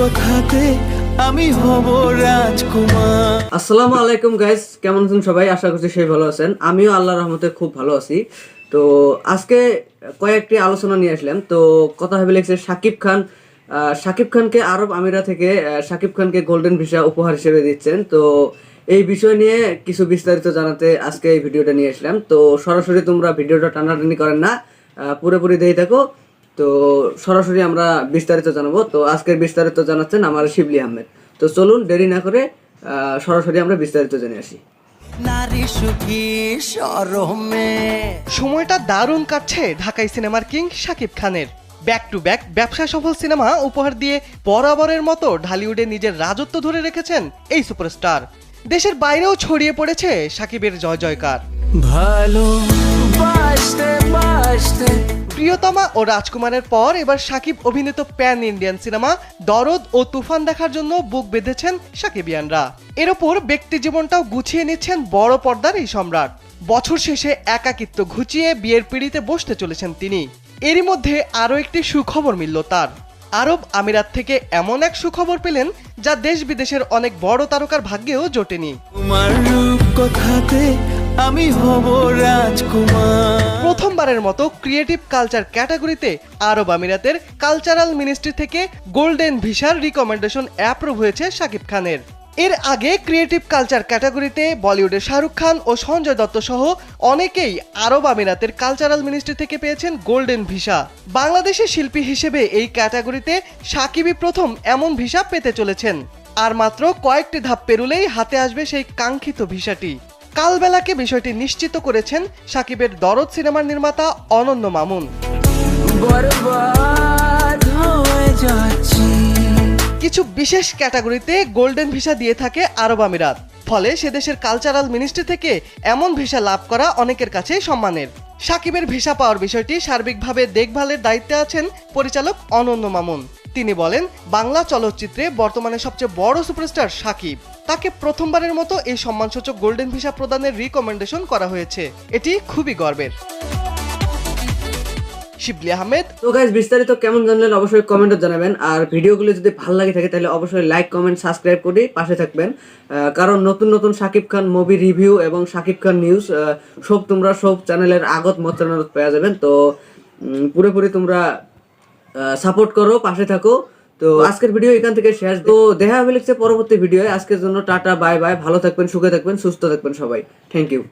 কথাতে আমি হব রাজকুমার। আসসালামু আলাইকুম গাইস, কেমন আছেন সবাই? আশা করছি সেই ভালো আছেন। আমিও আল্লাহর রহমতে খুব ভালো আছি। তো আজকে কয়েকটি আলোচনা নিয়ে আসলাম। তো কথা ভেবে লিখছে শাকিব খানকে আরব আমিরা থেকে শাকিব খানকে গোল্ডেন ভিসা উপহার হিসেবে দিচ্ছেন। তো এই বিষয় নিয়ে কিছু বিস্তারিত জানাতে আজকে এই ভিডিওটা নিয়ে আসলাম। তো সরাসরি তোমরা ভিডিওটা টানাটানি করেন না, পুরোপুরি দেখে থাকো। তো সরাসরি আমরা বিস্তারিত জানাবো। তো আজকের বিস্তারিত জানাচ্ছেন আমার শিবলি আহমেদ। তো চলুন দেরি না করে সরাসরি আমরা বিস্তারিত জেনে আসি। নারী সুখী শরমে সময়টা দারুণ কাটছে ঢাকাই সিনেমার কিং শাকিব খানের। ব্যাক টু ব্যাক ব্যবসা সফল সিনেমা উপহার দিয়ে বরাবরের মতো ঢালিউডে নিজের রাজত্ব ধরে রেখেছেন এই সুপারস্টার। দেশের বাইরেও ছড়িয়ে পড়েছে শাকিবের জয় জয়কার। ভালো বাসতে বাসতে প্রিয়তমা ও রাজকুমারের পর এবার শাকিব অভিনীত প্যান ইন্ডিয়ান সিনেমা দরদ ও তুফান দেখার জন্য বুক বেঁধেছেন শাকিবিয়ানরা। এর ওপর ব্যক্তি জীবনটাও গুছিয়ে নিচ্ছেন বড় পর্দার এই সম্রাট। বছর শেষে একাকিত্ব ঘুচিয়ে বিয়ের পিঁড়িতে বসতে চলেছেন তিনি। এরই মধ্যে আরও একটি সুখবর মিলল তার। আরব আমিরাত থেকে এমন এক সুখবর পেলেন যা দেশ বিদেশের অনেক বড় তারকার ভাগ্যেও জোটেনি। তোমার রূপ কথাতে আমি হব রাজকুমার। প্রথমবারের মতো ক্রিয়েটিভ কালচার ক্যাটাগরিতে আরব আমিরাতের কালচারাল মিনিস্ট্রি থেকে গোল্ডেন ভিসার রিকমেন্ডেশন অ্যাপ্রুভ হয়েছে শাকিব খানের। এর আগে ক্রিয়েটিভ কালচার ক্যাটাগরিতে বলিউডের শাহরুখ খান ও সঞ্জয় দত্ত সহ অনেকেই আরব আমিরাতের কালচারাল মিনিস্ট্রি থেকে পেয়েছেন গোল্ডেন ভিসা। বাংলাদেশের শিল্পী হিসেবে এই ক্যাটাগরিতে শাকিবই প্রথম এমন ভিসা পেতে চলেছেন। আর মাত্র কয়েকটি ধাপ পেরুলেই হাতে আসবে সেই কাঙ্ক্ষিত ভিসাটি। কালবেলাকে বিষয়টি নিশ্চিত করেছেন শাকিবের দরদ সিনেমার নির্মাতা অনন্য মামুন। বরবাদ হয়ে যাচ্ছি। কিছু বিশেষ ক্যাটাগরিতে গোল্ডেন ভিসা দিয়ে থাকে আরব আমিরাত, ফলে সে দেশের কালচারাল মিনিস্ট্রি থেকে এমন ভিসা লাভ করা অনেকের কাছেই সম্মানের। শাকিবের ভিসা পাওয়ার বিষয়টি সার্বিকভাবে দেখভালের দায়িত্বে আছেন পরিচালক অনন্য মামুন। তিনি বলেন, বাংলা চলচ্চিত্রে বর্তমানে সবচেয়ে বড় সুপারস্টার শাকিব। তাকে প্রথমবারের মতো এই সম্মানসূচক গোল্ডেন ভিসা প্রদানের রিকমেন্ডেশন করা হয়েছে। এটি খুবই গর্বের। শিবলি আহমেদ। তো গাইস, বিস্তারিত কেমন জানলেন অবশ্যই কমেন্টে জানাবেন। আর ভিডিওগুলো যদি ভালো লাগে থাকে তাহলে অবশ্যই লাইক, কমেন্ট, সাবস্ক্রাইব করে পাশে থাকবেন। কারণ নতুন নতুন শাকিব খান মুভি রিভিউ এবং শাকিব খান নিউজ সব চ্যানেলের আগত মতামত পেয়ে যাবেন। তো পুরোপুরি তোমরা সাপোর্ট করো, পাশে থাকো। তো আজকের ভিডিও এখান থেকে শেষ। তো দেখা হবে লিখছে পরবর্তী ভিডিও। আজকের জন্য টাটা, বাই বাই। ভালো থাকবেন, সুখে থাকবেন, সুস্থ থাকবেন সবাই। Thank you.